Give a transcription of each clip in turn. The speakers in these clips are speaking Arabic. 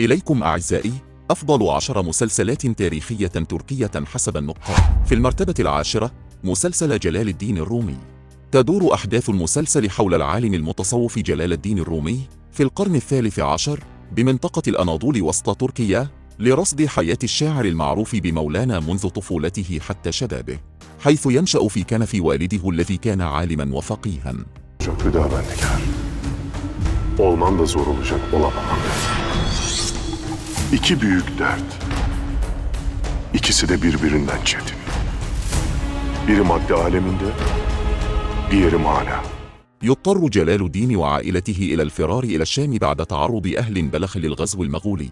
إليكم أعزائي أفضل 10 مسلسلات تاريخية تركية حسب النقاد. في المرتبة العاشرة مسلسل جلال الدين الرومي. تدور أحداث المسلسل حول العالم المتصوف جلال الدين الرومي في القرن الثالث عشر بمنطقة الأناضول وسط تركيا لرصد حياة الشاعر المعروف بمولانا منذ طفولته حتى شبابه، حيث ينشأ في كنف والده الذي كان عالما وفقيها. Olman da zor olacak, olamam. İki büyük dert. İkisi de birbirinden çetin. Biri madde aleminde, diğeri mana. يضطر جلال الدين وعائلته إلى الفرار إلى الشام بعد تعرض أهل بلخ للغزو المغولي،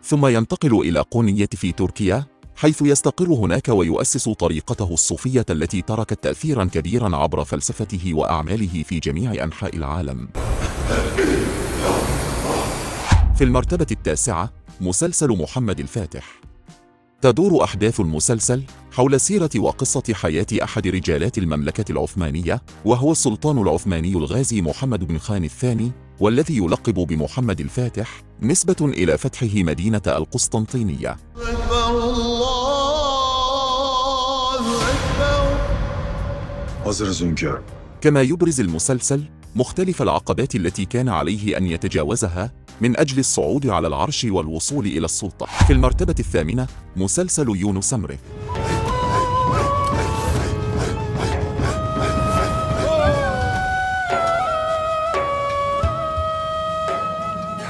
ثم ينتقل إلى قونية في تركيا حيث يستقر هناك ويؤسس طريقته الصوفية التي تركت تأثيرا كبيرا عبر فلسفته وأعماله في جميع أنحاء العالم. في المرتبة التاسعة مسلسل محمد الفاتح. تدور أحداث المسلسل حول سيرة وقصة حياة أحد رجالات المملكة العثمانية، وهو السلطان العثماني الغازي محمد بن خان الثاني، والذي يلقب بمحمد الفاتح نسبة إلى فتحه مدينة القسطنطينية. كما يبرز المسلسل مختلف العقبات التي كان عليه أن يتجاوزها من أجل الصعود على العرش والوصول إلى السلطة. في المرتبة الثامنة مسلسل يونس أمره.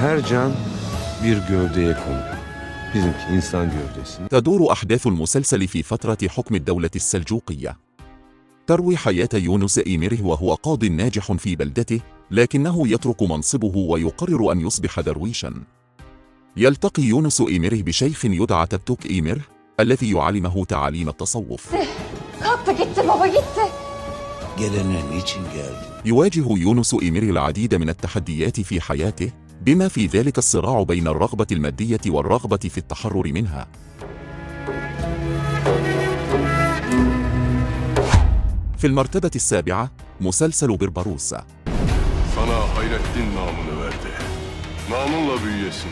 Her can bir gövdeye konur. Bizimki insan gövdesi. تدور أحداث المسلسل في فترة حكم الدولة السلجوقية. تروي حياة يونس إيمره وهو قاض ناجح في بلدته، لكنه يترك منصبه ويقرر أن يصبح درويشا. يلتقي يونس إيمره بشيخ يدعى تبتوك إيمر الذي يعلمه تعاليم التصوف. يواجه يونس إيمر العديد من التحديات في حياته، بما في ذلك الصراع بين الرغبة المادية والرغبة في التحرر منها. في المرتبة السابعة مسلسل بربروسا. Sana Hayrettin namını verdi. Namınla büyüyesin.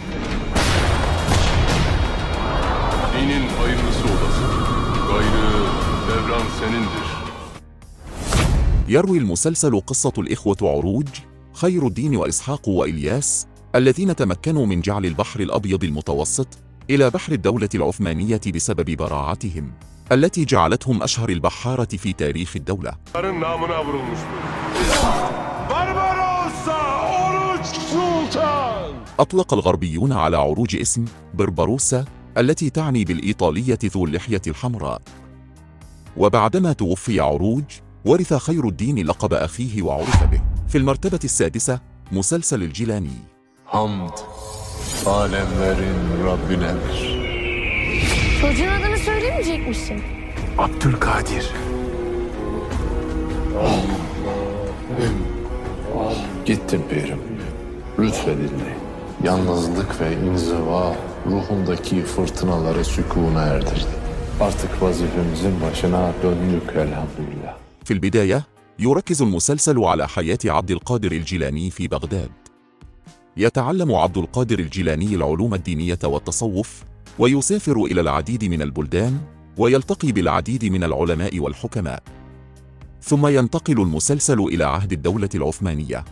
Dinin hayırlısı olasın. Gayrı devran senindir. يروي المسلسل قصة الإخوة عروج، خير الدين وإسحاق وإلياس، الذين تمكنوا من جعل البحر الأبيض المتوسط إلى بحر الدولة العثمانية بسبب براعتهم التي جعلتهم أشهر البحارة في تاريخ الدولة. أطلق الغربيون على عروج اسم بربروسا التي تعني بالإيطالية ذو اللحية الحمراء. وبعدما توفي عروج ورث خير الدين لقب أخيه وعرف به. في المرتبة السادسة مسلسل الجيلاني. Hamd alemlerin Rabbinedir. Çocuğun adını söylemeyecekmişsin. Abdülkadir. Gittim pirim. Lütfedildi. Yalnızlık ve inziva ruhumdaki fırtınaları sükûna erdirdi. Artık vazifemizin başına döndük elhamdülillah. في البداية يركز المسلسل على حياة عبد القادر الجيلاني في بغداد. يتعلم عبد القادر الجيلاني العلوم الدينية والتصوف، ويسافر إلى العديد من البلدان ويلتقي بالعديد من العلماء والحكماء. ثم ينتقل المسلسل إلى عهد الدولة العثمانية.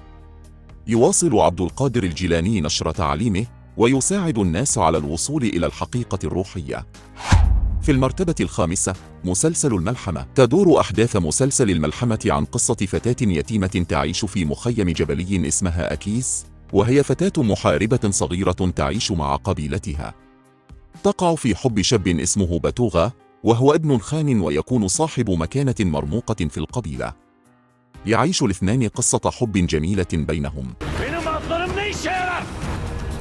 يواصل عبد القادر الجيلاني نشر تعليمه ويساعد الناس على الوصول إلى الحقيقة الروحية. في المرتبة الخامسة مسلسل الملحمة. تدور أحداث مسلسل الملحمة عن قصة فتاة يتيمة تعيش في مخيم جبلي اسمها أكيس، وهي فتاة محاربة صغيرة تعيش مع قبيلتها. تقع في حب شاب اسمه باتوغا، وهو ابن خان ويكون صاحب مكانة مرموقة في القبيلة. يعيش الاثنان قصة حب جميلة بينهم.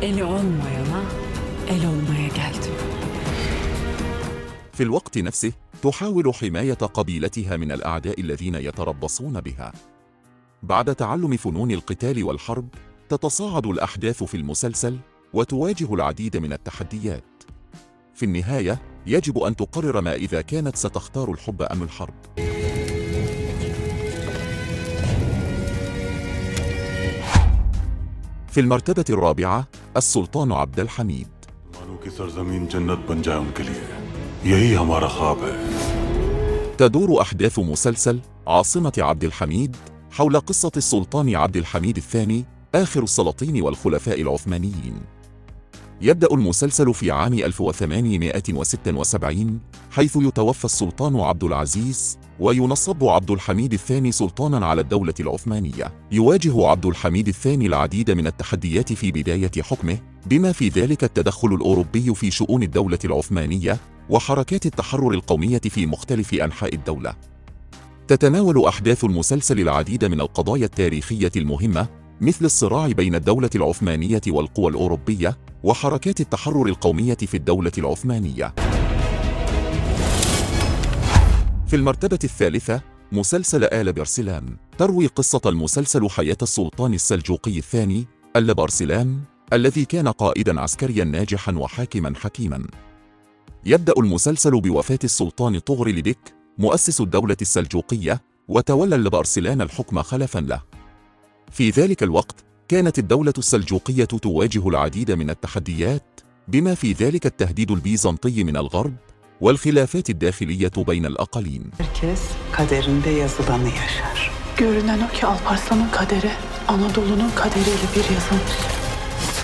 Eli olmayana el olmaya geldim. في الوقت نفسه تحاول حماية قبيلتها من الأعداء الذين يتربصون بها. بعد تعلم فنون القتال والحرب تتصاعد الأحداث في المسلسل وتواجه العديد من التحديات. في النهاية يجب أن تقرر ما إذا كانت ستختار الحب أم الحرب. في المرتبة الرابعة السلطان عبد الحميد. मानों की सरजमीन जन्नत बन जाए उनके लिए यही हमारा ख्वाब है। تدور أحداث مسلسل عاصمة عبد الحميد حول قصة السلطان عبد الحميد الثاني آخر السلاطين والخلفاء العثمانيين. يبدأ المسلسل في عام 1876 حيث يتوفى السلطان عبد العزيز وينصب عبد الحميد الثاني سلطانا على الدولة العثمانية. يواجه عبد الحميد الثاني العديد من التحديات في بداية حكمه، بما في ذلك التدخل الأوروبي في شؤون الدولة العثمانية وحركات التحرر القومية في مختلف أنحاء الدولة. تتناول أحداث المسلسل العديد من القضايا التاريخية المهمة مثل الصراع بين الدولة العثمانية والقوى الأوروبية وحركات التحرر القومية في الدولة العثمانية. في المرتبة الثالثة مسلسل آل برسلان. تروي قصة المسلسل حياة السلطان السلجوقي الثاني آل برسلان الذي كان قائدا عسكريا ناجحا وحاكما حكيما. يبدأ المسلسل بوفاة السلطان طغرل بك مؤسس الدولة السلجوقية، وتولى آل برسلان الحكم خلفا له. في ذلك الوقت كانت الدولة السلجوقية تواجه العديد من التحديات، بما في ذلك التهديد البيزنطي من الغرب والخلافات الداخلية بين الأقاليم. Herkes kaderinde yazılanı yaşar. Görünen o ki Alparslan'ın kaderi Anadolu'nun kaderiyle bir yazılmış.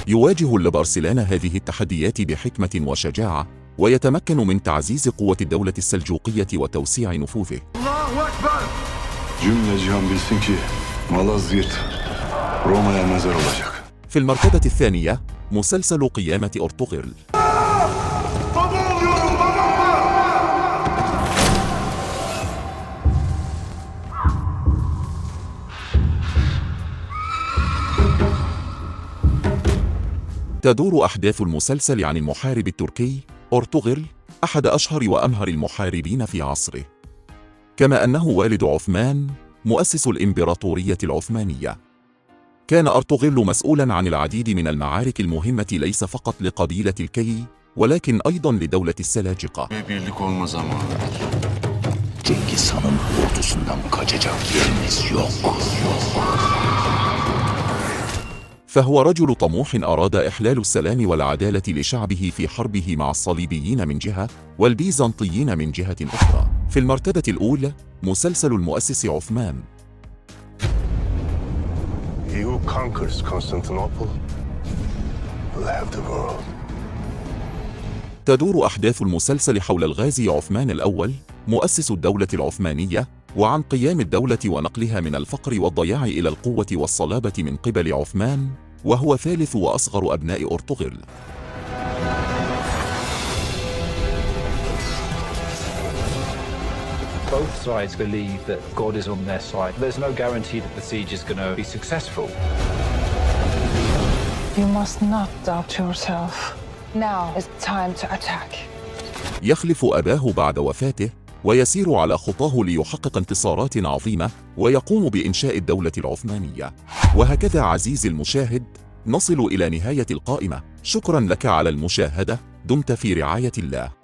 يواجه آل برسلان هذه التحديات بحكمة وشجاعة، ويتمكن من تعزيز قوة الدولة السلجوقية وتوسيع نفوذه. Cümle cihan bilsin ki Malazgirt Roma'ya mezar olacak. في المرتبة الثانية مسلسل قيامة أرطغرل. تدور أحداث المسلسل عن المحارب التركي أرطغرل، أحد أشهر وأمهر المحاربين في عصره، كما أنه والد عثمان مؤسس الإمبراطورية العثمانية. كان أرطغرل مسؤولا عن العديد من المعارك المهمة ليس فقط لقبيلة الكي ولكن أيضا لدولة السلاجقة. Birlik olma zamanıdır. Cengiz Han'ın ordusundan kaçacak yerimiz yok. فهو رجل طموح أراد إحلال السلام والعدالة لشعبه في حربه مع الصليبيين من جهة والبيزنطيين من جهة أخرى. في المرتبة الأولى مسلسل المؤسس عثمان. He who conquers Constantinople will have the world. تدور أحداث المسلسل حول الغازي عثمان الأول مؤسس الدولة العثمانية، وعن قيام الدولة ونقلها من الفقر والضياع إلى القوة والصلابة من قبل عثمان، وهو ثالث وأصغر أبناء أرطغرل. Both sides believe that God is on their side. There's no guarantee that the siege is going to be successful. You must not doubt yourself. Now is the time to attack. يخلف أباه بعد وفاته ويسير على خطاه ليحقق انتصارات عظيمة ويقوم بإنشاء الدولة العثمانية. وهكذا عزيزي المشاهد نصل إلى نهاية القائمة. شكرا لك على المشاهدة، دمت في رعاية الله.